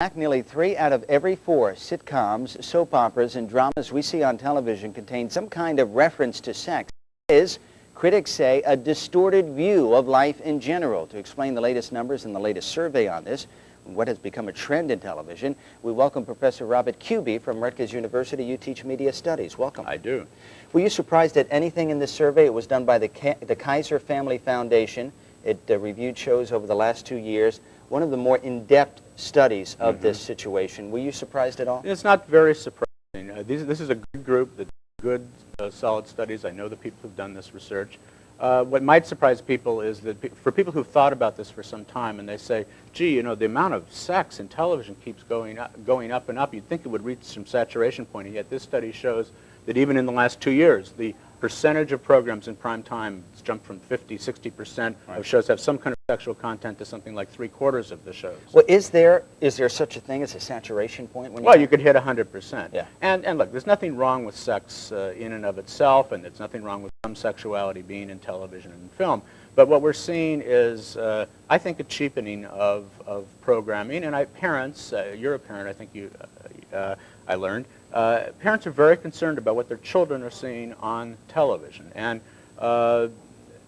Back, nearly 3 out of every 4 sitcoms, soap operas, and dramas we see on television contain some kind of reference to sex. It is, critics say, a distorted view of life in general. To explain the latest numbers and the latest survey on this, what has become a trend in television, we welcome Professor Robert Kubey from Rutgers University. You teach media studies. Welcome. I do. Were you surprised at anything in this survey? It was done by the Kaiser Family Foundation. It reviewed shows over the last 2 years. One of the more in-depth studies of this situation. Were you surprised at all? It's not very surprising. This is a good group that good, solid studies. I know the people who've done this research. What might surprise people is that for people who've thought about this for some time and they say, gee, you know, the amount of sex in television keeps going up and up. You'd think it would reach some saturation point, and yet this study shows that even in the last 2 years, the percentage of programs in prime time has jumped from 50–60% of shows have some kind of sexual content to something like 3/4 of the shows. Well, is there such a thing as a saturation point? Well, you could hit 100%. Yeah. And look, there's nothing wrong with sex in and of itself, and there's nothing wrong with some sexuality being in television and film. But what we're seeing is, I think, a cheapening of programming. And parents, you're a parent, I think I learned, parents are very concerned about what their children are seeing on television. And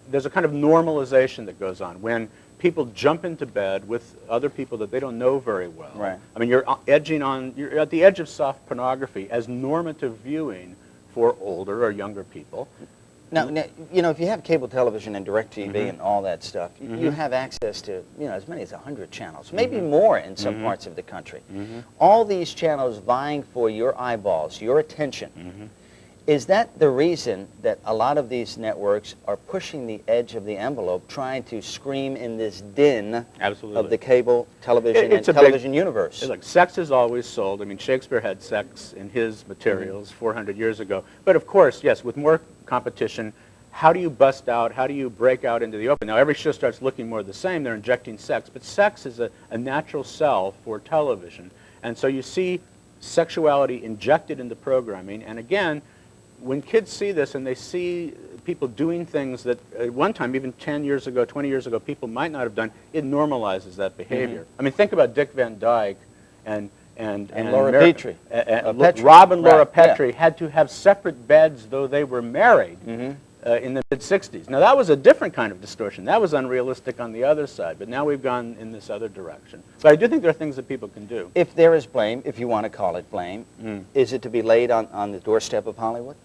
there's a kind of normalization that goes on when people jump into bed with other people that they don't know very well. Right. I mean, you're at the edge of soft pornography as normative viewing for older or younger people. Now, you know, if you have cable television and DirecTV and all that stuff, you have access to, you know, as many as 100 channels, maybe more in some parts of the country. All these channels vying for your eyeballs, your attention. Is that the reason that a lot of these networks are pushing the edge of the envelope, trying to scream in this din of the cable television and television universe? Look, sex is always sold. I mean, Shakespeare had sex in his materials 400 years ago. But of course, yes, with more competition, how do you bust out, how do you break out into the open? Now, every show starts looking more the same. They're injecting sex. But sex is a natural sell for television. And so you see sexuality injected into programming. And again, when kids see this and they see people doing things that at one time, even 10 years ago, 20 years ago, people might not have done, it normalizes that behavior. I mean, think about Dick Van Dyke and Laura Petrie. Rob and Laura Petrie had to have separate beds, though they were married, in the mid-'60s. Now, that was a different kind of distortion. That was unrealistic on the other side, but now we've gone in this other direction. But I do think there are things that people can do. If there is blame, if you want to call it blame, is it to be laid on the doorstep of Hollywood?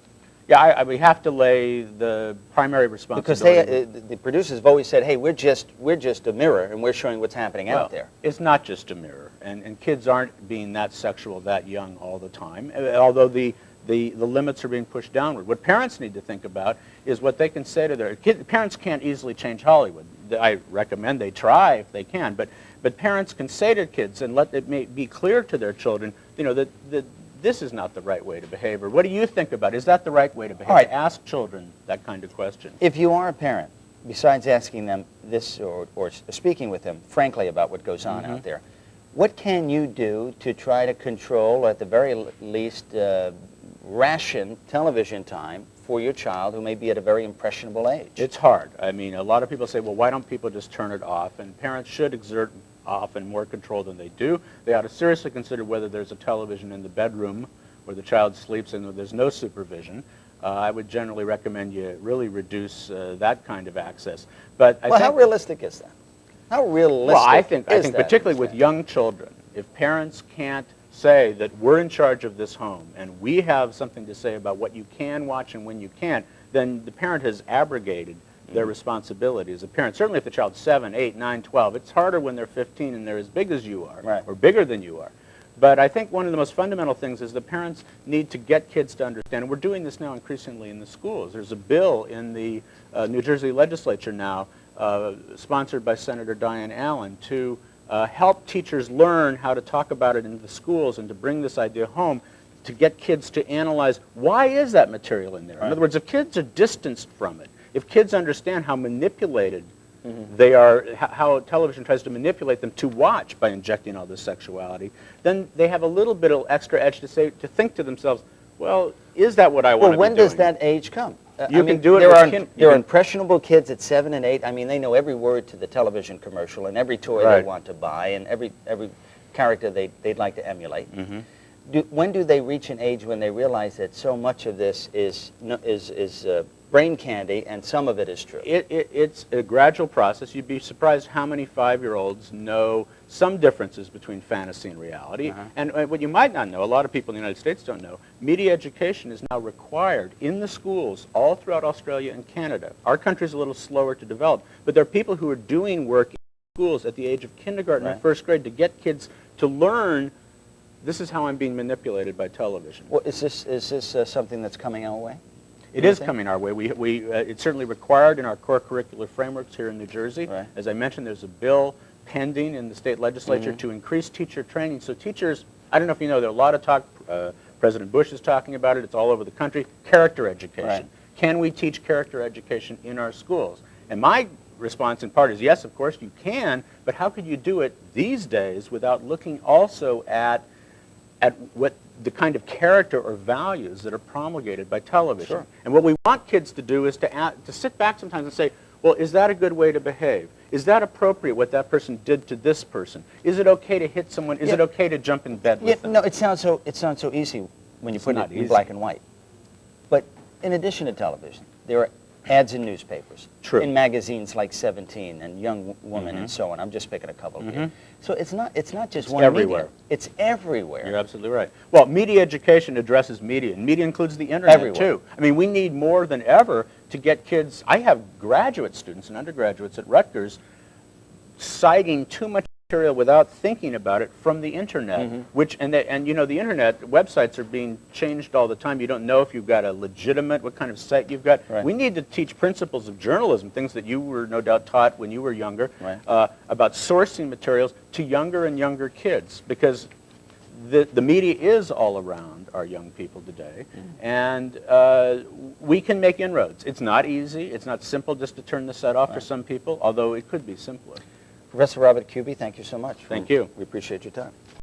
Yeah, we have to lay the primary responsibility. Because the producers have always said, hey, we're just a mirror, and we're showing what's happening out there. It's not just a mirror, and kids aren't being that sexual that young all the time, although the limits are being pushed downward. What parents need to think about is what they can say to their kids. Parents can't easily change Hollywood. I recommend they try if they can, but parents can say to kids and let it be clear to their children, you know, that this is not the right way to behave, or what do you think about it? Is that the right way to behave? All right. Ask children that kind of question. If you are a parent, besides asking them this or speaking with them frankly about what goes on out there, what can you do to try to control, or at the very least ration television time for your child who may be at a very impressionable age? It's hard. I mean, a lot of people say, well, why don't people just turn it off? And parents should exert often more control than they do. They ought to seriously consider whether there's a television in the bedroom where the child sleeps and there's no supervision. I would generally recommend you really reduce that kind of access. But I think, how realistic is that? How realistic well, I think is that, particularly with young children, if parents can't say that we're in charge of this home and we have something to say about what you can watch and when you can't, then the parent has abrogated their responsibility as a parent. Certainly if the child's 7, 8, 9, 12, it's harder when they're 15 and they're as big as you are, or bigger than you are. But I think one of the most fundamental things is the parents need to get kids to understand, and we're doing this now increasingly in the schools. There's a bill in the New Jersey legislature now, sponsored by Senator Diane Allen, to help teachers learn how to talk about it in the schools and to bring this idea home, to get kids to analyze, why is that material in there? In other words, if kids are distanced from it, if kids understand how manipulated they are, how television tries to manipulate them to watch by injecting all this sexuality, then they have a little bit of extra edge to think to themselves, well, is that what I want to be doing? Well, when does that age come? You can do it. There are impressionable kids at 7 and 8. I mean, they know every word to the television commercial and every toy they want to buy and every character they'd like to emulate. When do they reach an age when they realize that so much of this is brain candy and some of it is true? It's a gradual process. You'd be surprised how many 5-year-olds know some differences between fantasy and reality. And what you might not know, a lot of people in the United States don't know, media education is now required in the schools all throughout Australia and Canada. Our country's a little slower to develop, but there are people who are doing work in schools at the age of kindergarten or first grade to get kids to learn, this is how I'm being manipulated by television. Well, is this something that's coming our way? It is coming our way. It's certainly required in our core curricular frameworks here in New Jersey. As I mentioned, there's a bill pending in the state legislature to increase teacher training. So teachers, I don't know if you know, there are a lot of talk, President Bush is talking about it, it's all over the country, character education. Can we teach character education in our schools? And my response in part is yes, of course you can, but how could you do it these days without looking also at what the kind of character or values that are promulgated by television? And what we want kids to do is to sit back sometimes and say, well, is that a good way to behave? Is that appropriate what that person did to this person? Is it okay to hit someone? Is it okay to jump in bed with them? No, it sounds so easy when you put it in black and white. But in addition to television, there are ads in newspapers, in magazines like 17 and Young Woman and so on. I'm just picking a couple here. So it's not just one everywhere. Media. It's everywhere. You're absolutely right. Well, media education addresses media, and media includes the internet too. I mean, we need more than ever to get kids. I have graduate students and undergraduates at Rutgers citing too much material without thinking about it from the internet, and you know, the internet websites are being changed all the time. You don't know if you've got a legitimate, what kind of site you've got. We need to teach principles of journalism, things that you were no doubt taught when you were younger, about sourcing materials to younger and younger kids, because the media is all around our young people today, and we can make inroads. It's not easy. It's not simple just to turn the set off for some people, although it could be simpler. Professor Robert Kubey, thank you so much. Thank you. We appreciate your time.